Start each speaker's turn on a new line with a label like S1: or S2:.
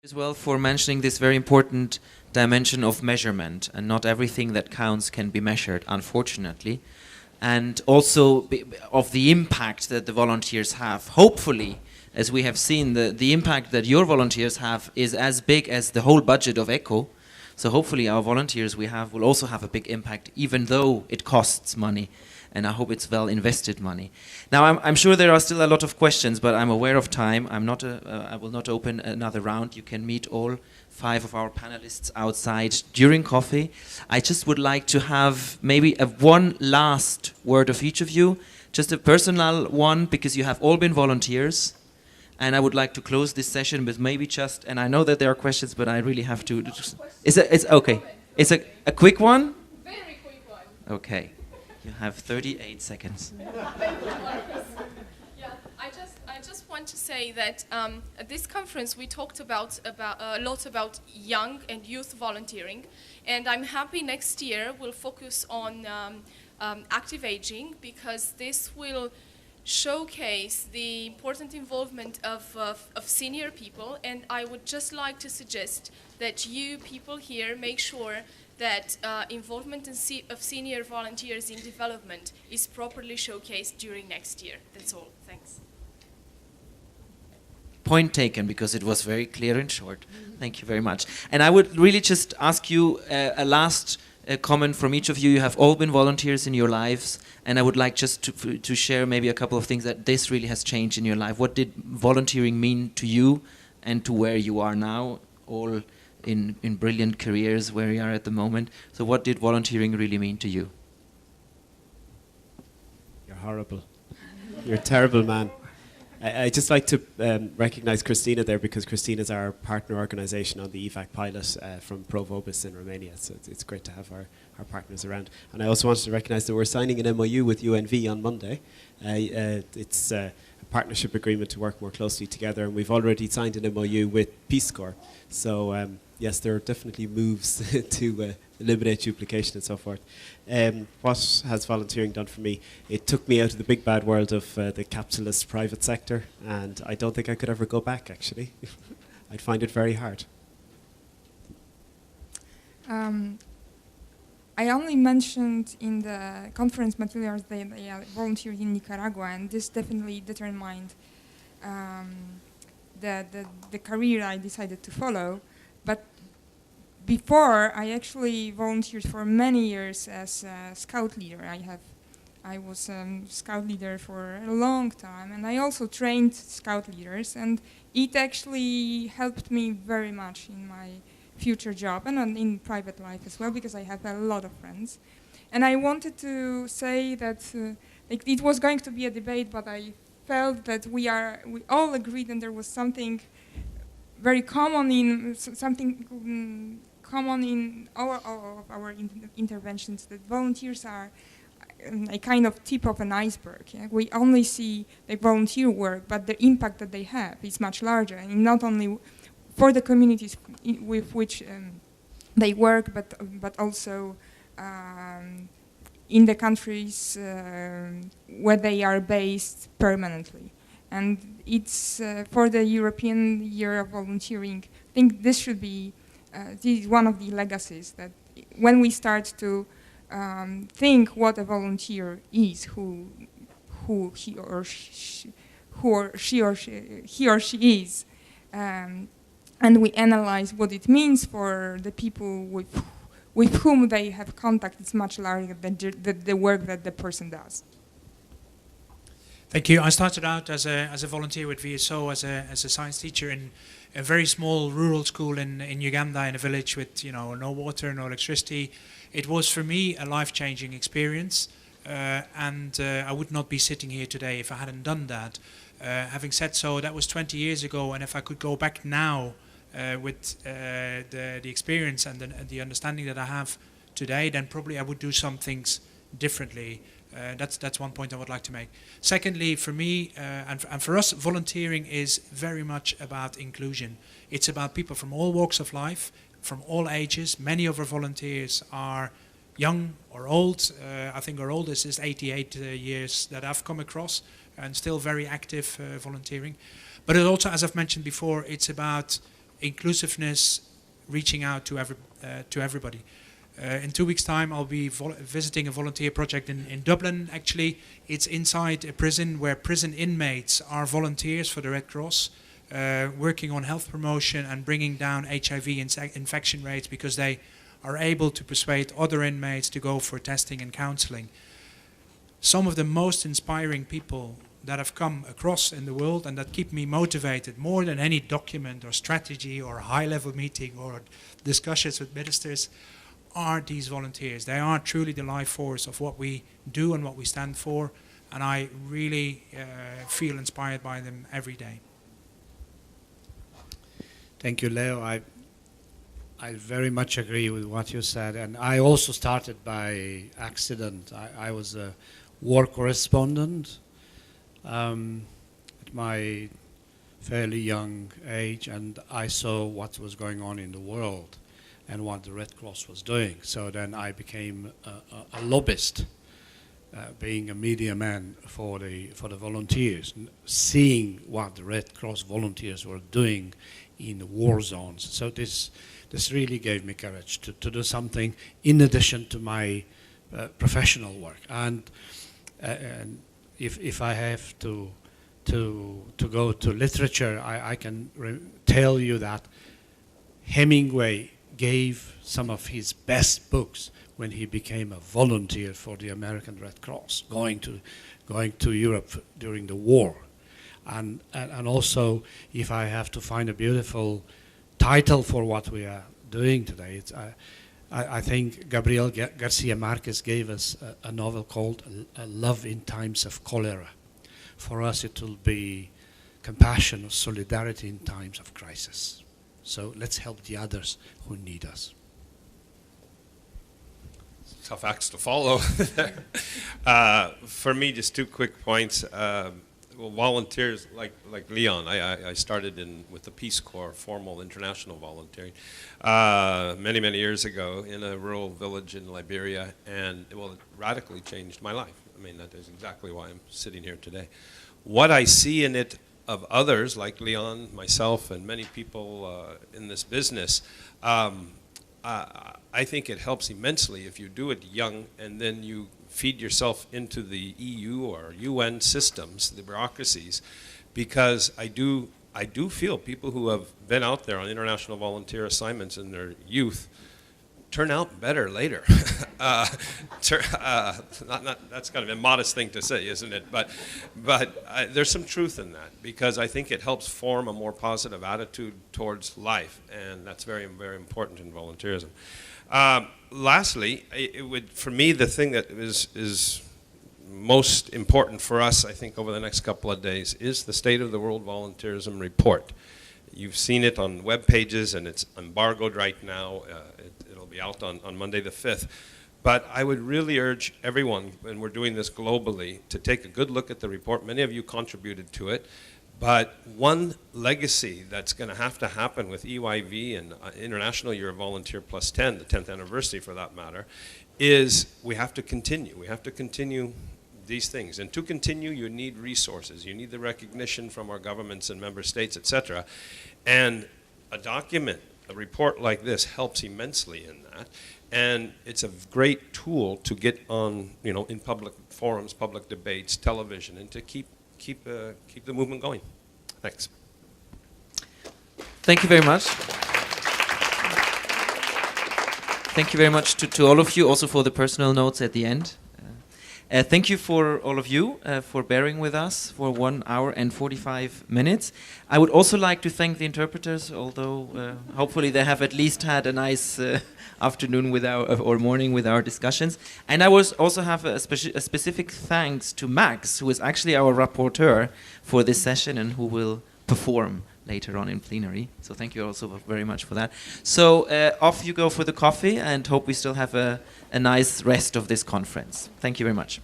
S1: As well for mentioning this very important dimension of measurement, and not everything that counts can be measured, unfortunately, and also of the impact that the volunteers have. Hopefully, as we have seen, the impact that your volunteers have is as big as the whole budget of ECHO. So hopefully our volunteers we have will also have a big impact, even though it costs money. And I hope it's well invested money. Now, I'm sure there are still a lot of questions, but I'm aware of time. I will not open another round. You can meet all 5 of our panelists outside during coffee. I just would like to have maybe one last word of each of you, just a personal one, because you have all been volunteers. And I would like to close this session with maybe just, and I know that there are questions, but I really have to. It's okay. It's a quick one?
S2: Very quick one.
S1: Okay. You have 38 seconds.
S2: Yeah, I just want to say that at this conference we talked about a lot about young and youth volunteering, and I'm happy next year we'll focus on active aging, because this will showcase the important involvement of senior people. And I would just like to suggest that you people here make sure that involvement of senior volunteers in development is properly showcased during next year. That's all. Thanks.
S1: Point taken, because it was very clear and short. Thank you very much. And I would really just ask you a last comment from each of you. You have all been volunteers in your lives, and I would like just to share maybe a couple of things that this really has changed in your life. What did volunteering mean to you and to where you are now, all in brilliant careers where you are at the moment? So what did volunteering really mean to you?
S3: You're horrible. You're a terrible man. I just like to recognize Christina there, because Christina is our partner organization on the EVAC pilot from Provobis in Romania. So it's great to have our partners around. And I also wanted to recognize that we're signing an MOU with UNV on Monday. It's a partnership agreement to work more closely together, and we've already signed an MOU with Peace Corps. So yes, there are definitely moves to eliminate duplication and so forth. What has volunteering done for me? It took me out of the big bad world of the capitalist private sector, and I don't think I could ever go back, actually. I'd find it very hard.
S4: I only mentioned in the conference materials that I volunteered in Nicaragua, and this definitely determined the career I decided to follow. But before, I actually volunteered for many years as a scout leader. I was scout leader for a long time, and I also trained scout leaders, and it actually helped me very much in my future job and in private life as well, because I have a lot of friends. And I wanted to say that it was going to be a debate, but I felt that we all agreed, and there was something very common in all of our interventions, that volunteers are a kind of tip of an iceberg. Yeah? We only see the volunteer work, but the impact that they have is much larger, and not only for the communities with which they work, but also in the countries where they are based permanently. And it's for the European Year of Volunteering. I think this should be this is one of the legacies, that when we start to think what a volunteer is, who he or she is, and we analyze what it means for the people with whom they have contact, it's much larger than the work that the person does.
S5: Thank you. I started out as a volunteer with VSO as a science teacher in a very small rural school in Uganda, in a village with no water, no electricity. It was for me a life-changing experience, and I would not be sitting here today if I hadn't done that. Having said so, that was 20 years ago, and if I could go back now with the experience and the understanding that I have today, then probably I would do some things differently. That's one point I would like to make. Secondly, for me and for us, volunteering is very much about inclusion. It's about people from all walks of life, from all ages. Many of our volunteers are young or old. I think our oldest is 88 years that I've come across, and still very active volunteering. But it also, as I've mentioned before, it's about inclusiveness, reaching out to everybody. In 2 weeks' time, I'll be visiting a volunteer project in Dublin. Actually, it's inside a prison where prison inmates are volunteers for the Red Cross, working on health promotion and bringing down HIV infection rates, because they are able to persuade other inmates to go for testing and counseling. Some of the most inspiring people that have come across in the world and that keep me motivated more than any document or strategy or high-level meeting or discussions with ministers are these volunteers. They are truly the life force of what we do and what we stand for, and I really feel inspired by them every day.
S6: Thank you, Leo. I very much agree with what you said, and I also started by accident. I was a war correspondent at my fairly young age, and I saw what was going on in the world and what the Red Cross was doing. So then I became a lobbyist, being a media man for the volunteers, seeing what the Red Cross volunteers were doing in the war zones. So this really gave me courage to do something in addition to my professional work. And if I have to go to literature, I can tell you that Hemingway gave some of his best books when he became a volunteer for the American Red Cross, going to Europe during the war. And also, if I have to find a beautiful title for what we are doing today, I think Gabriel Garcia Marquez gave us a novel called A Love in Times of Cholera. For us, it will be compassion or solidarity in times of crisis. So let's help the others who need us.
S7: Tough acts to follow. For me, just 2 quick points. Well, volunteers like Leon, I started with the Peace Corps, formal international volunteering, many years ago in a rural village in Liberia, and it radically changed my life. I mean, that is exactly why I'm sitting here today. What I see in it of others, like Leon, myself, and many people in this business, I think it helps immensely if you do it young and then you feed yourself into the EU or UN systems, the bureaucracies, because I do feel people who have been out there on international volunteer assignments in their youth turn out better later. That's kind of a modest thing to say, isn't it? But there's some truth in that, because I think it helps form a more positive attitude towards life, and that's very, very important in volunteerism. Lastly, for me, the thing that is most important for us, I think, over the next couple of days is the State of the World Volunteerism Report. You've seen it on web pages, and it's embargoed right now. It'll be out on Monday the 5th. But I would really urge everyone, when we're doing this globally, to take a good look at the report. Many of you contributed to it. But one legacy that's going to happen with EYV and International Year of Volunteer Plus 10, the 10th anniversary for that matter, is we have to continue. We have to continue these things. And to continue, you need resources. You need the recognition from our governments and member states, etc. And a document, a report like this helps immensely in that. And it's a great tool to get on, in public forums, public debates, television, and to keep the movement going. Thanks.
S1: Thank you very much. Thank you very much to all of you, also for the personal notes at the end. Thank you for all of you for bearing with us for 1 hour and 45 minutes. I would also like to thank the interpreters, although hopefully they have at least had a nice afternoon with or morning with our discussions. And I was also have a specific thanks to Max, who is actually our rapporteur for this session and who will perform later on in plenary. So thank you also very much for that. So off you go for the coffee, and hope we still have a nice rest of this conference. Thank you very much.